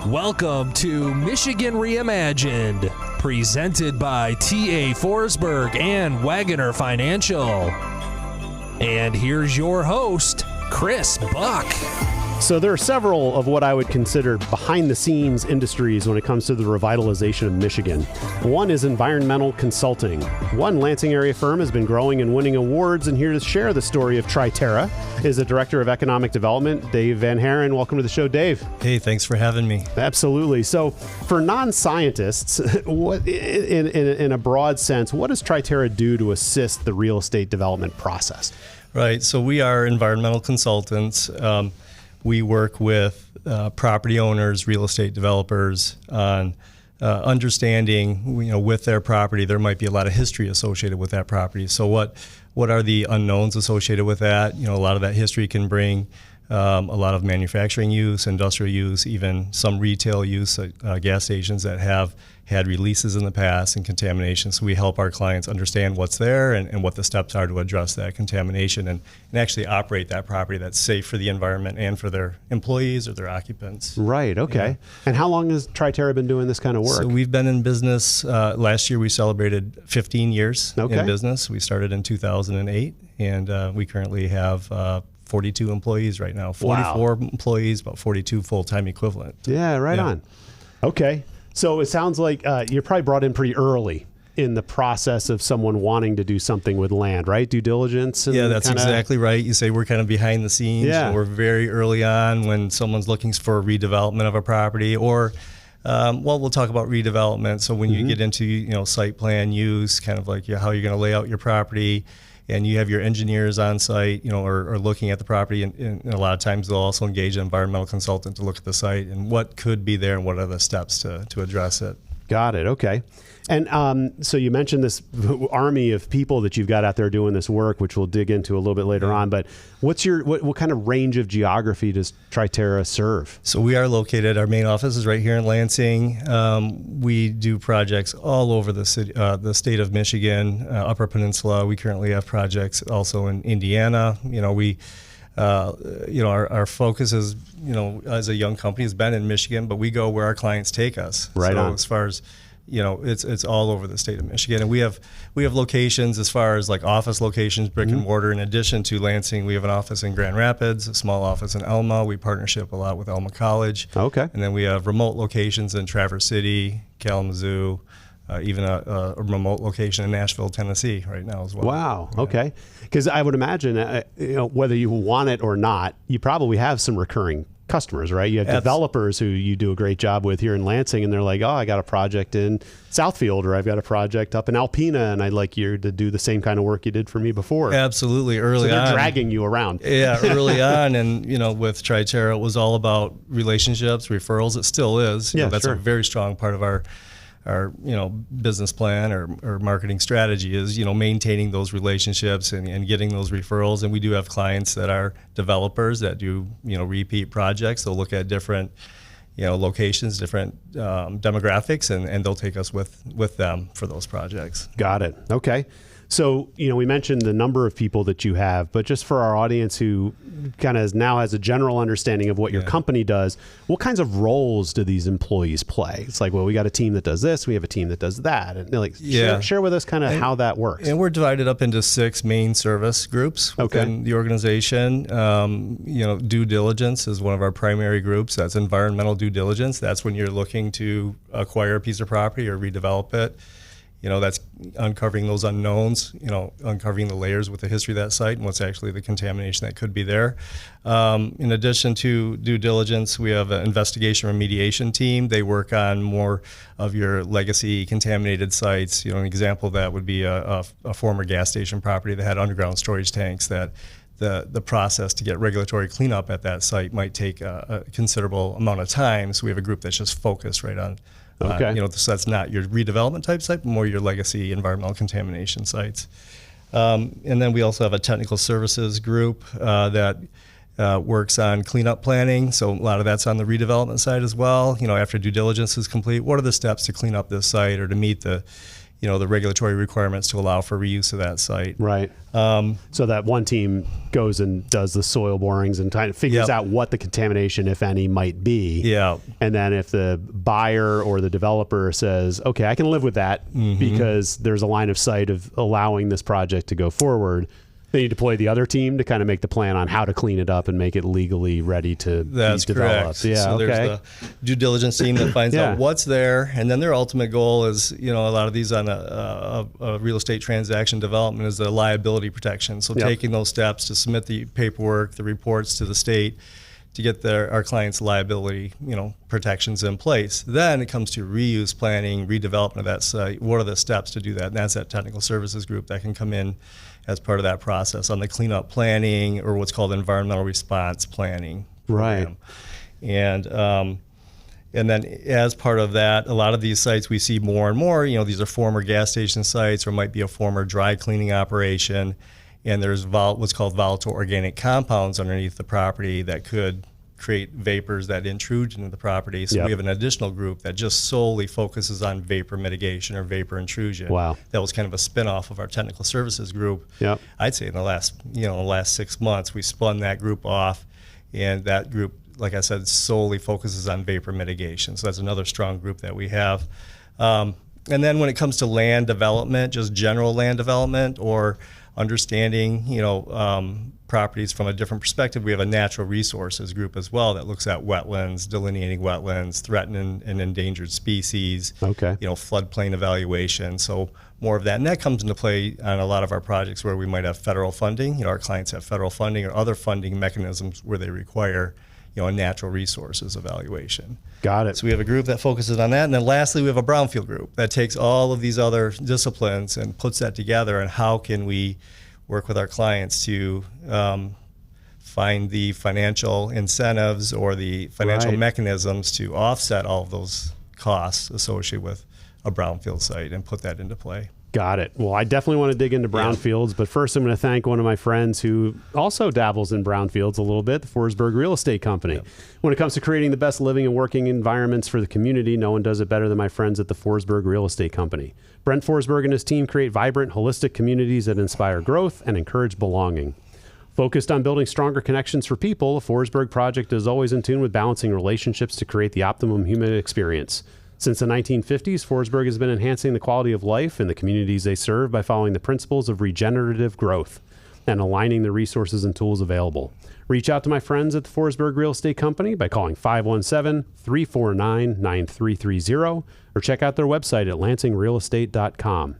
Welcome to Michigan Reimagined, presented by T.A. Forsberg and Wagoner Financial. And here's your host, Chris Buck. So there are several of what I would consider behind-the-scenes industries when it comes to the revitalization of Michigan. One is environmental consulting. One Lansing-area firm has been growing and winning awards, and here to share the story of TriTerra is the Director of Economic Development, Dave VanHaaren. Welcome to the show, Dave. Hey, thanks for having me. Absolutely. So for non-scientists, what, in a broad sense, what does TriTerra do to assist the real estate development process? Right. So we are environmental consultants. We work with property owners, real estate developers on understanding, with their property, there might be a lot of history associated with that property. So what are the unknowns associated with that? A lot of that history can bring a lot of manufacturing use, industrial use, even some retail use, gas stations that have had releases in the past and contamination. So we help our clients understand what's there and what the steps are to address that contamination and actually operate that property that's safe for the environment and for their employees or their occupants. Right, okay. Yeah. And how long has TriTerra been doing this kind of work? So we've been in business, last year we celebrated 15 years in business. We started in 2008 and we currently have 42 employees right now, 44 employees, about 42 full-time equivalent. Yeah, right on. Okay. So it sounds like you're probably brought in pretty early in the process of someone wanting to do something with land, right? Due diligence? And yeah, that's exactly right. You say we're kind of behind the scenes. Yeah. We're very early on when someone's looking for a redevelopment of a property or, we'll talk about redevelopment. So when you get into, site plan use, kind of like how you're going to lay out your property, and you have your engineers on site, or looking at the property, and a lot of times they'll also engage an environmental consultant to look at the site and what could be there and what are the steps to address it. Got it. Okay. And so you mentioned this army of people that you've got out there doing this work, which we'll dig into a little bit later on. But what's what kind of range of geography does TriTerra serve? So we are located, our main office is right here in Lansing. We do projects all over the city, the state of Michigan, Upper Peninsula. We currently have projects also in Indiana. Our focus is, as a young company, has been in Michigan, but we go where our clients take us. Right on. As far as it's all over the state of Michigan, and we have locations as far as like office locations, brick and mortar. In addition to Lansing, we have an office in Grand Rapids, a small office in Elma. We partnership a lot with Elma College. Okay. And then we have remote locations in Traverse City, Kalamazoo, even a remote location in Nashville, Tennessee right now as well. Wow. Yeah. Okay. Because I would imagine, whether you want it or not, you probably have some recurring customers, right? You have developers who you do a great job with here in Lansing, and they're like, oh, I got a project in Southfield, or I've got a project up in Alpena, and I'd like you to do the same kind of work you did for me before. Absolutely. Early on. So they're dragging you around. Yeah, early on. And, with TriTerra, it was all about relationships, referrals. It still is. That's a very strong part of our business plan or marketing strategy is, maintaining those relationships and getting those referrals. And we do have clients that are developers that do, repeat projects. They'll look at different, locations, different demographics, and they'll take us with them for those projects. Got it. Okay. So, we mentioned the number of people that you have, but just for our audience who kind of now has a general understanding of what your company does, what kinds of roles do these employees play? It's like, well, we got a team that does this, we have a team that does that. And share with us kind of how that works. And we're divided up into 6 main service groups within the organization. Due diligence is one of our primary groups. That's environmental due diligence. That's when you're looking to acquire a piece of property or redevelop it. That's uncovering those unknowns, uncovering the layers with the history of that site and what's actually the contamination that could be there. In addition to due diligence, we have an investigation remediation team. They work on more of your legacy contaminated sites. An example of that would be a former gas station property that had underground storage tanks that the process to get regulatory cleanup at that site might take a considerable amount of time. So we have a group that's just focused right on so that's not your redevelopment type site, but more your legacy environmental contamination sites. And then we also have a technical services group that works on cleanup planning. So a lot of that's on the redevelopment side as well. After due diligence is complete, what are the steps to clean up this site or to meet the the regulatory requirements to allow for reuse of that site. Right. So that one team goes and does the soil borings and kind of figures out what the contamination, if any, might be. Yeah. And then if the buyer or the developer says, okay, I can live with that because there's a line of sight of allowing this project to go forward, then you deploy the other team to kind of make the plan on how to clean it up and make it legally ready to be developed. Correct. Yeah, so there's the due diligence team that finds out what's there, and then their ultimate goal is, a lot of these on a real estate transaction development is the liability protection. So taking those steps to submit the paperwork, the reports to the state to get our clients' liability, protections in place. Then it comes to reuse planning, redevelopment of that site. What are the steps to do that? And that's that technical services group that can come in as part of that process on the cleanup planning, or what's called environmental response planning program. Right. And then as part of that, a lot of these sites we see more and more, these are former gas station sites or might be a former dry cleaning operation. And there's what's called volatile organic compounds underneath the property that could create vapors that intrude into the property. So we have an additional group that just solely focuses on vapor mitigation or vapor intrusion. Wow. That was kind of a spinoff of our technical services group. Yep. I'd say in the last 6 months, we spun that group off, and that group, like I said, solely focuses on vapor mitigation. So that's another strong group that we have. And then when it comes to land development, just general land development or understanding, properties from a different perspective, we have a natural resources group as well that looks at wetlands, delineating wetlands, threatened and endangered species, floodplain evaluation. So more of that. And that comes into play on a lot of our projects where we might have federal funding. Our clients have federal funding or other funding mechanisms where they require, a natural resources evaluation. Got it. So we have a group that focuses on that. And then lastly, we have a brownfield group that takes all of these other disciplines and puts that together, and how can we work with our clients to find the financial incentives or the financial mechanisms to offset all of those costs associated with a brownfield site and put that into play. Got it. Well, I definitely want to dig into brownfields, but first I'm going to thank one of my friends who also dabbles in brownfields a little bit, the Forsberg Real Estate Company. When it comes to creating the best living and working environments for the community, no one does it better than my friends at the Forsberg Real Estate Company. Brent Forsberg and his team create vibrant, holistic communities that inspire growth and encourage belonging. Focused on building stronger connections for people, the Forsberg project is always in tune with balancing relationships to create the optimum human experience. Since the 1950s, Forsberg has been enhancing the quality of life in the communities they serve by following the principles of regenerative growth and aligning the resources and tools available. Reach out to my friends at the Forsberg Real Estate Company by calling 517-349-9330 or check out their website at lansingrealestate.com.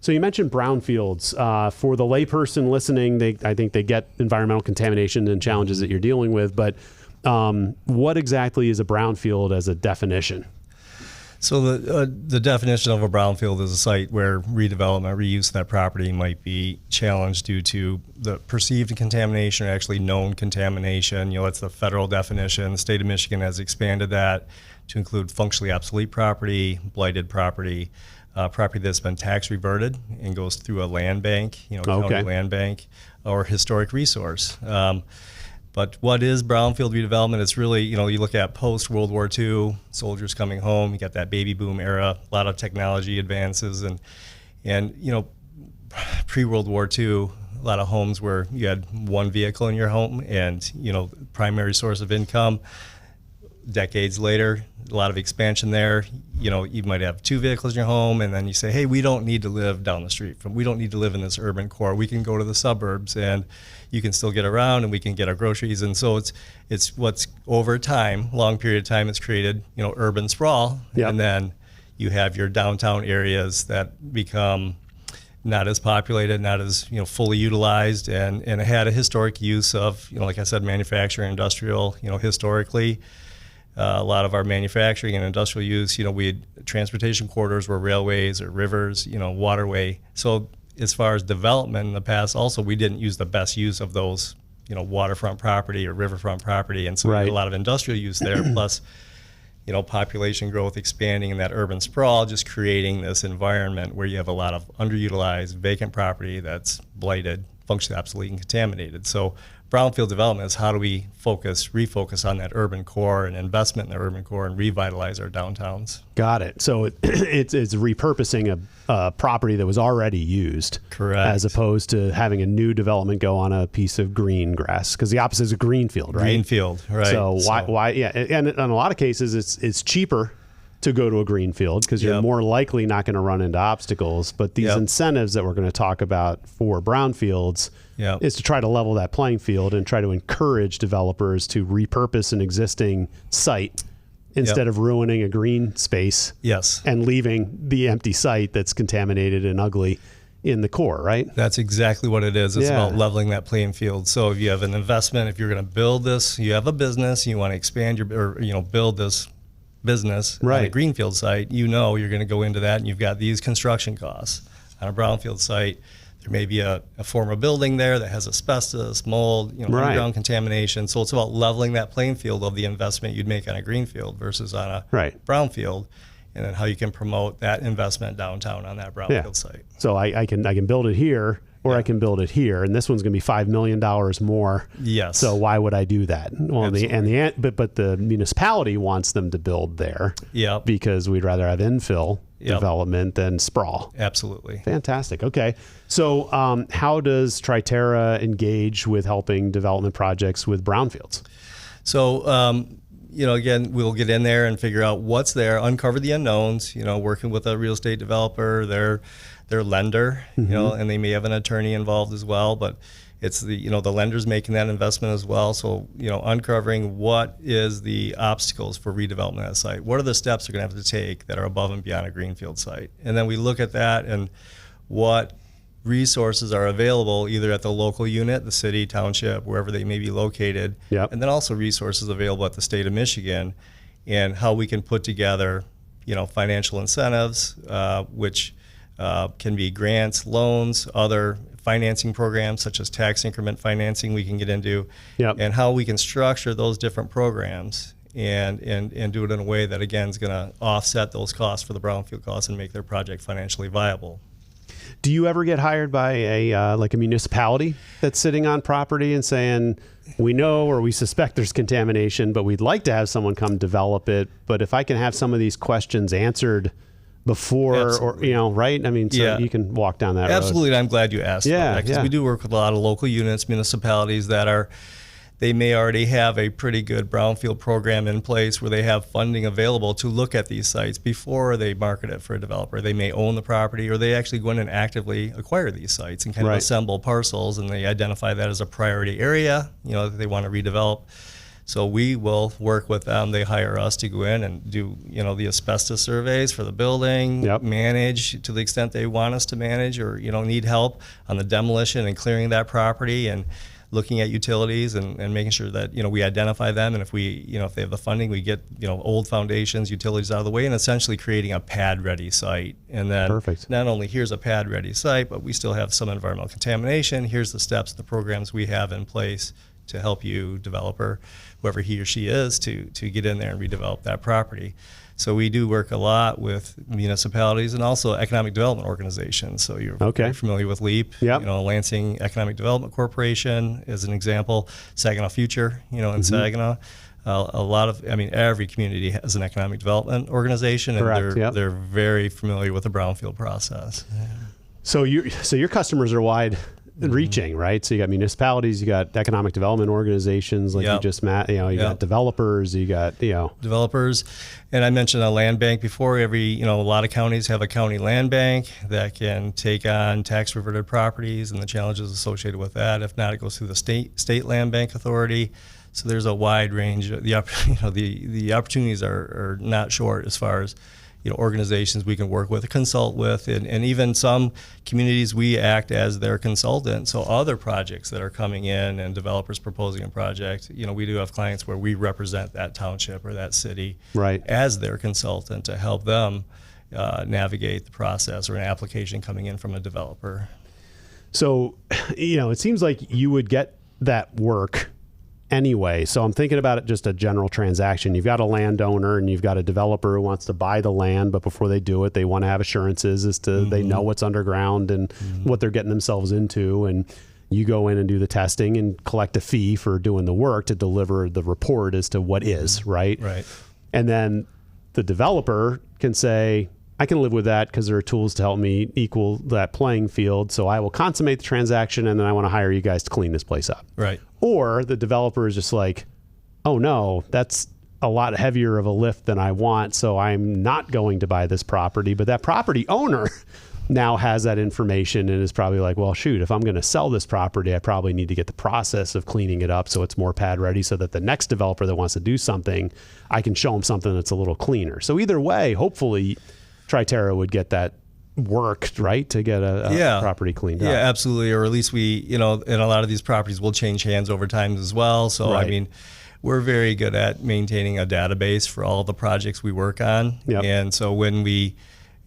So you mentioned brownfields. For the layperson listening, I think they get environmental contamination and challenges that you're dealing with, but what exactly is a brownfield as a definition? So the definition of a brownfield is a site where redevelopment, reuse of that property might be challenged due to the perceived contamination or actually known contamination. That's the federal definition. The state of Michigan has expanded that to include functionally obsolete property, blighted property, property that's been tax reverted and goes through a land bank, county land bank, or historic resource. But what is brownfield redevelopment? It's really, you look at post-World War II, soldiers coming home, you got that baby boom era, a lot of technology advances, and pre-World War II, a lot of homes where you had one vehicle in your home and, primary source of income. Decades later, a lot of expansion there. You might have two vehicles in your home, and then you say, hey, we don't need to live down the street we don't need to live in this urban core. We can go to the suburbs, and you can still get around, and we can get our groceries. And so it's what's over time, long period of time, it's created, urban sprawl. Yep. And then you have your downtown areas that become not as populated, not as fully utilized, and it had a historic use of, like I said, manufacturing, industrial, historically. A lot of our manufacturing and industrial use, we had transportation corridors were railways or rivers, waterway. So as far as development in the past, also we didn't use the best use of those, waterfront property or riverfront property. And so we had a lot of industrial use there, plus, population growth expanding in that urban sprawl, just creating this environment where you have a lot of underutilized vacant property that's blighted, functionally obsolete and contaminated. So brownfield development is how do we refocus on that urban core and investment in the urban core and revitalize our downtowns. Got it. So it's repurposing a property that was already used. Correct. As opposed to having a new development go on a piece of green grass, because the opposite is a greenfield, right? Greenfield, right. So why? Yeah. And in a lot of cases, it's cheaper to go to a greenfield because you're more likely not going to run into obstacles. But these incentives that we're going to talk about for brownfields is to try to level that playing field and try to encourage developers to repurpose an existing site instead of ruining a green space and leaving the empty site that's contaminated and ugly in the core, right? That's exactly what it is. It's about leveling that playing field. So if you have an investment, if you're going to build this, you have a business, you want to expand build this business on a greenfield site, you're going to go into that and you've got these construction costs. On a brownfield site, there may be a former building there that has asbestos, mold, underground contamination. So it's about leveling that playing field of the investment you'd make on a greenfield versus on a brownfield, and then how you can promote that investment downtown on that brownfield site. So I can build it here, or I can build it here, and this one's going to be $5 million more. Yes. So why would I do that? Well, but the municipality wants them to build there. Because we'd rather have infill development than sprawl. Absolutely. Fantastic. Okay. So how does TriTerra engage with helping development projects with brownfields? So again, we'll get in there and figure out what's there, uncover the unknowns, working with a real estate developer, their lender, and they may have an attorney involved as well, but it's the lender's making that investment as well. So, uncovering what is the obstacles for redevelopment of that site. What are the steps they're going to have to take that are above and beyond a greenfield site? And then we look at that and what resources are available either at the local unit, the city, township, wherever they may be located, and then also resources available at the state of Michigan, and how we can put together, financial incentives, which can be grants, loans, other financing programs such as tax increment financing we can get into, and how we can structure those different programs and do it in a way that, again, is going to offset those costs for the brownfield costs and make their project financially viable. Do you ever get hired by a municipality that's sitting on property and saying, we know or we suspect there's contamination, but we'd like to have someone come develop it, but if I can have some of these questions answered before, right? I mean, so you can walk down that road. Absolutely. I'm glad you asked about that, because we do work with a lot of local units, municipalities that they may already have a pretty good brownfield program in place where they have funding available to look at these sites before they market it for a developer. They may own the property, or they actually go in and actively acquire these sites and kind of assemble parcels, and they identify that as a priority area, that they want to redevelop. So we will work with them. They hire us to go in and do, the asbestos surveys for the building, manage to the extent they want us to manage, or, need help on the demolition and clearing that property, and looking at utilities and making sure that, we identify them. And if if they have the funding, we get, old foundations, utilities out of the way, and essentially creating a pad ready site. And then not only here's a pad ready site, but we still have some environmental contamination. Here's the steps, the programs we have in place to help you, developer, whoever he or she is, to get in there and redevelop that property. So we do work a lot with municipalities and also economic development organizations. So you're very familiar with LEAP, Lansing Economic Development Corporation is an example, Saginaw Future, in Saginaw. Every community has an economic development organization, and they're very familiar with the brownfield process. So your customers are wide reaching, right? So you got municipalities, you got economic development organizations, like you just met, you got developers, you got, developers. And I mentioned a land bank before. A lot of counties have a county land bank that can take on tax reverted properties and the challenges associated with that. If not, it goes through the state land bank authority. So there's a wide range. The opportunities are not short as far as organizations we can work with, consult with, and even some communities we act as their consultant. So other projects that are coming in and developers proposing a project, we do have clients where we represent that township or that city as their consultant to help them navigate the process or an application coming in from a developer. So, it seems like you would get that work anyway. So I'm thinking about it just a general transaction. You've got a landowner and you've got a developer who wants to buy the land, but before they do it, they want to have assurances as to they know what's underground and what they're getting themselves into. And You go in and do the testing and collect a fee for doing the work to deliver the report as to what is, right? Right. And then the developer can say, I can live with that because there are tools to help me equal that playing field. So I will consummate the transaction and then I want to hire you guys to clean this place up. Right. Or the developer is just like, oh no, that's a lot heavier of a lift than I want. So I'm not going to buy this property. But that property owner now has that information and is probably like, well, shoot, if I'm going to sell this property, I probably need to get the process of cleaning it up so it's more pad ready so that the next developer that wants to do something, I can show them something that's a little cleaner. So either way, hopefully TriTerra would get that worked, right, to get a property cleaned up. Yeah, absolutely. Or at least we, and a lot of these properties will change hands over time as well. So, Right. I mean, we're very good at maintaining a database for all the projects we work on. Yep. And so when we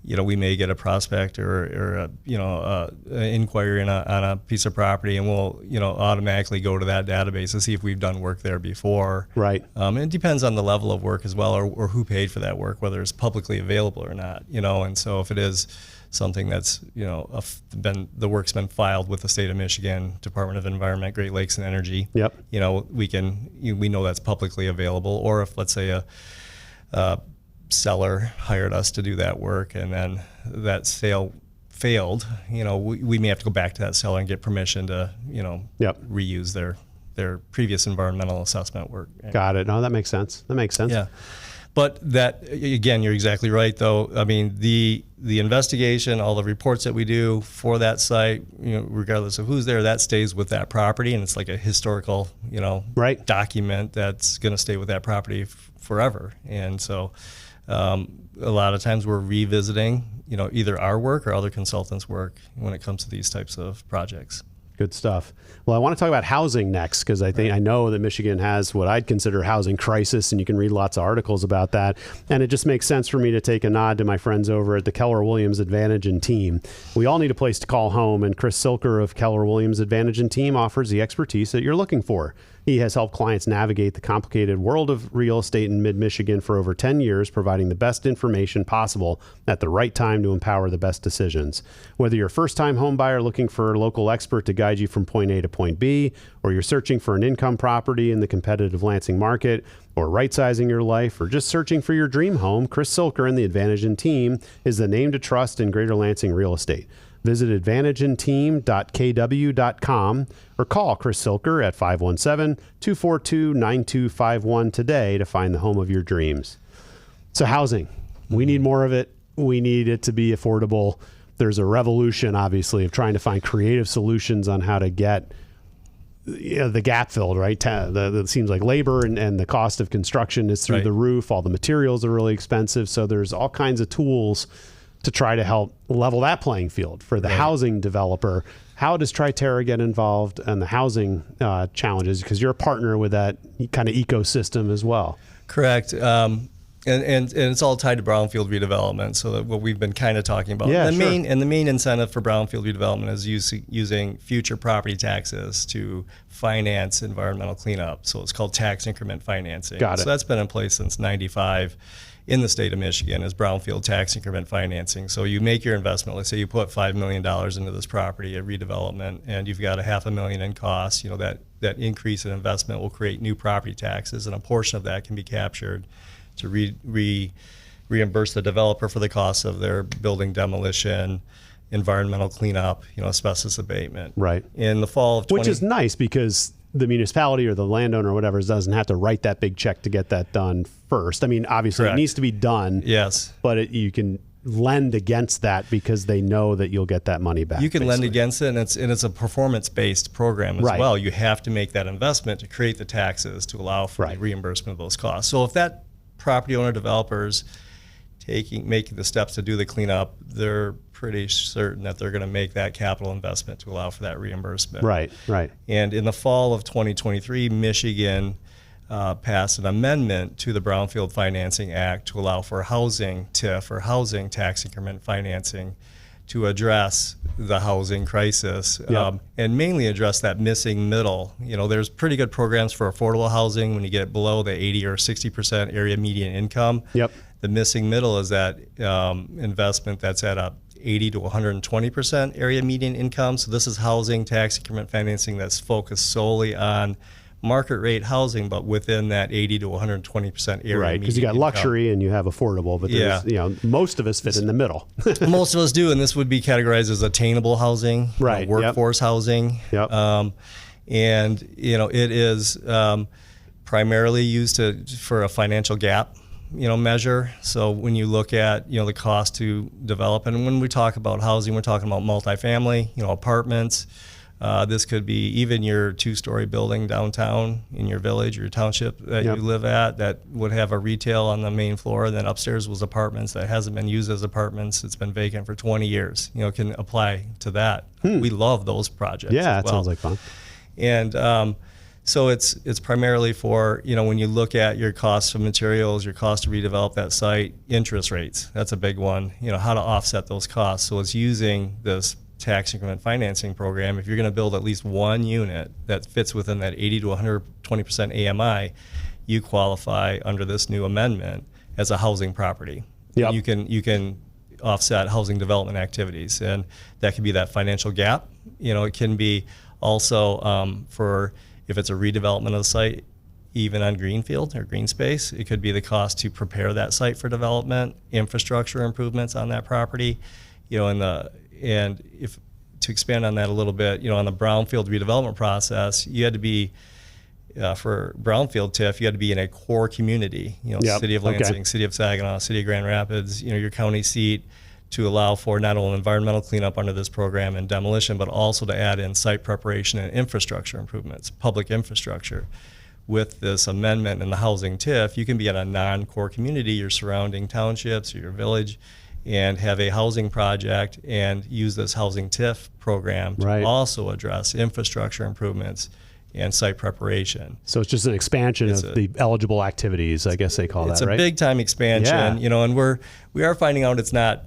may get a prospect or an inquiry on a piece of property, and we'll, automatically go to that database to see if we've done work there before. Right. And it depends on the level of work as well, or who paid for that work, whether it's publicly available or not, and so if it is something that's, the work's been filed with the state of Michigan, Department of Environment, Great Lakes and Energy. Yep. We know that's publicly available, or if, let's say, a seller hired us to do that work and then that sale failed, we may have to go back to that seller and get permission to, Yep. reuse their previous environmental assessment work. Got it. No, that makes sense. Yeah. But that, again, you're exactly right, though. I mean, the investigation, all the reports that we do for that site, regardless of who's there, that stays with that property, and it's like a historical, Right. document that's going to stay with that property forever. And so a lot of times we're revisiting, either our work or other consultants' work when it comes to these types of projects. Good stuff. Well, I want to talk about housing next because I know that Michigan has what I'd consider housing crisis, and you can read lots of articles about that. And it just makes sense for me to take a nod to my friends over at the Keller Williams Advantage and Team. We all need a place to call home, and Chris Silker of Keller Williams Advantage and Team offers the expertise that you're looking for. He has helped clients navigate the complicated world of real estate in mid-Michigan for over 10 years, providing the best information possible at the right time to empower the best decisions. Whether you're a first-time home buyer looking for a local expert to guide you from point A to point B, or you're searching for an income property in the competitive Lansing market, or right-sizing your life, or just searching for your dream home, Chris Silker and the Advantage and Team is the name to trust in Greater Lansing real estate. Visit advantageandteam.kw.com or call Chris Silker at 517-242-9251 today to find the home of your dreams. So housing, we need more of it. We need it to be affordable. There's a revolution, obviously, of trying to find creative solutions on how to get the gap filled, right? It seems like labor and the cost of construction is through the roof. All the materials are really expensive. So there's all kinds of tools to try to help level that playing field for the housing developer. How does TriTerra get involved in the housing challenges? Because you're a partner with that kind of ecosystem as well. Correct. And it's all tied to brownfield redevelopment. So that what we've been kind of talking about. Yeah, the main incentive for brownfield redevelopment is using future property taxes to finance environmental cleanup. So it's called tax increment financing. Got it. So that's been in place since '95 in the state of Michigan, is brownfield tax increment financing. So you make your investment. Let's say you put $5 million into this property at redevelopment, and you've got $500,000 in costs. That increase in investment will create new property taxes, and a portion of that can be captured to reimburse the developer for the costs of their building demolition, environmental cleanup, asbestos abatement. Right. In the fall of Which is nice because the municipality or the landowner or whatever doesn't have to write that big check to get that done first. I mean, obviously Correct. It needs to be done. Yes. But you can lend against that because they know that you'll get that money back. You can basically lend against it, and it's a performance-based program as well. You have to make that investment to create the taxes to allow for the reimbursement of those costs. So if that property owner developers making the steps to do the cleanup, they're pretty certain that they're going to make that capital investment to allow for that reimbursement. Right. And in the fall of 2023, Michigan passed an amendment to the Brownfield Financing Act to allow for housing TIF, or housing tax increment financing, to address the housing crisis, and mainly address that missing middle. There's pretty good programs for affordable housing when you get below the 80 or 60% area median income. Yep. The missing middle is that investment that's at a 80 to 120% area median income. So this is housing tax increment financing that's focused solely on market rate housing, but within that 80 to 120% area. Right, because you got luxury and you have affordable, but there's, most of us fit in the middle. Most of us do, and this would be categorized as attainable housing, right? Workforce housing. Yep. And it is primarily used for a financial gap measure. So when you look at the cost to develop, and when we talk about housing, we're talking about multifamily, apartments. This could be even your 2-story building downtown in your village or your township that you live at that would have a retail on the main floor, and then upstairs was apartments that hasn't been used as apartments. It's been vacant for 20 years. Can apply to that. We love those projects. Yeah, that sounds like fun. And so it's primarily for, when you look at your costs of materials, your cost to redevelop that site, interest rates. That's a big one, how to offset those costs. So it's using this tax increment financing program. If you're going to build at least one unit that fits within that 80 to 120% AMI, you qualify under this new amendment as a housing property. Yep. You can offset housing development activities, and that can be that financial gap. It can be also for if it's a redevelopment of the site, even on greenfield or green space, it could be the cost to prepare that site for development, infrastructure improvements on that property, and if to expand on that a little bit, on the brownfield redevelopment process, you had to be for brownfield TIF, you had to be in a core community, city of Lansing, city of Saginaw, city of Grand Rapids, your county seat, to allow for not only environmental cleanup under this program and demolition, but also to add in site preparation and infrastructure improvements, public infrastructure. With this amendment in the housing TIF, you can be in a non-core community, your surrounding townships or your village, and have a housing project and use this housing TIF program to also address infrastructure improvements and site preparation. So it's just an expansion of the eligible activities, I guess they call that, right? It's a big time expansion, and we are finding out it's not,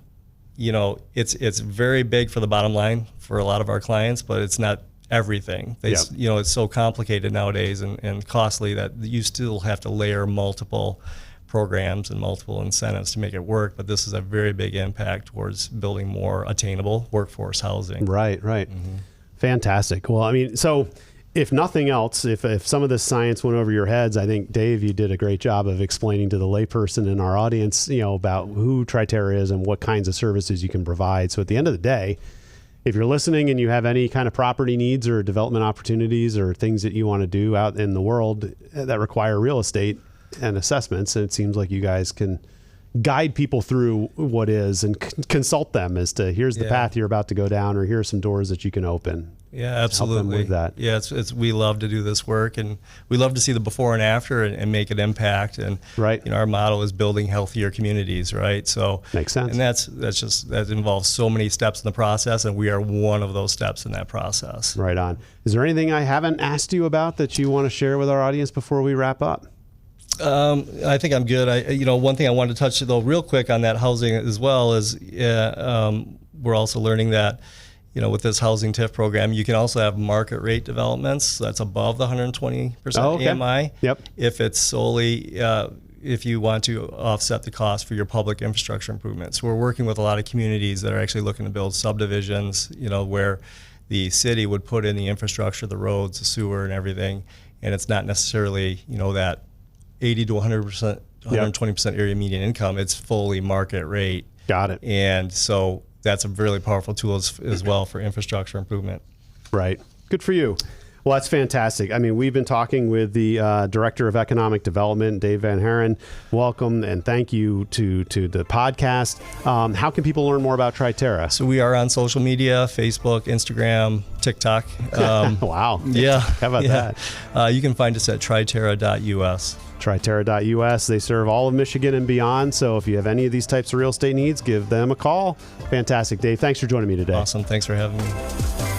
it's very big for the bottom line for a lot of our clients, but it's not everything. It's so complicated nowadays and costly that you still have to layer multiple programs and multiple incentives to make it work, but this is a very big impact towards building more attainable workforce housing. Right. Mm-hmm. Fantastic. Well, so if nothing else, if some of this science went over your heads, I think, Dave, you did a great job of explaining to the layperson in our audience, about who TriTerra is and what kinds of services you can provide. So at the end of the day, if you're listening and you have any kind of property needs or development opportunities or things that you want to do out in the world that require real estate and assessments, and it seems like you guys can guide people through what is and consult them as to here's the path you're about to go down, or here are some doors that you can open. Yeah, absolutely. Help them with that. Yeah, we love to do this work, and we love to see the before and after and make an impact. And our motto is building healthier communities, right? So makes sense. And that involves so many steps in the process, and we are one of those steps in that process. Right on. Is there anything I haven't asked you about that you want to share with our audience before we wrap up? I think I'm good. One thing I wanted to touch though real quick on that housing as well is we're also learning that with this housing TIF program, you can also have market rate developments that's above the 120% AMI. Yep. If it's solely if you want to offset the cost for your public infrastructure improvements. We're working with a lot of communities that are actually looking to build subdivisions, where the city would put in the infrastructure, the roads, the sewer, and everything, and it's not necessarily that 80 to 100%, 120% area median income. It's fully market rate. Got it. And so that's a really powerful tool as well for infrastructure improvement. Right. Good for you. Well, that's fantastic. I mean, we've been talking with the Director of Economic Development, Dave VanHaaren. Welcome and thank you to the podcast. How can people learn more about TriTerra? So we are on social media, Facebook, Instagram, TikTok. Wow. Yeah. How about that? You can find us at TriTerra.us. TriTerra.us. They serve all of Michigan and beyond. So if you have any of these types of real estate needs, give them a call. Fantastic. Dave, thanks for joining me today. Awesome. Thanks for having me.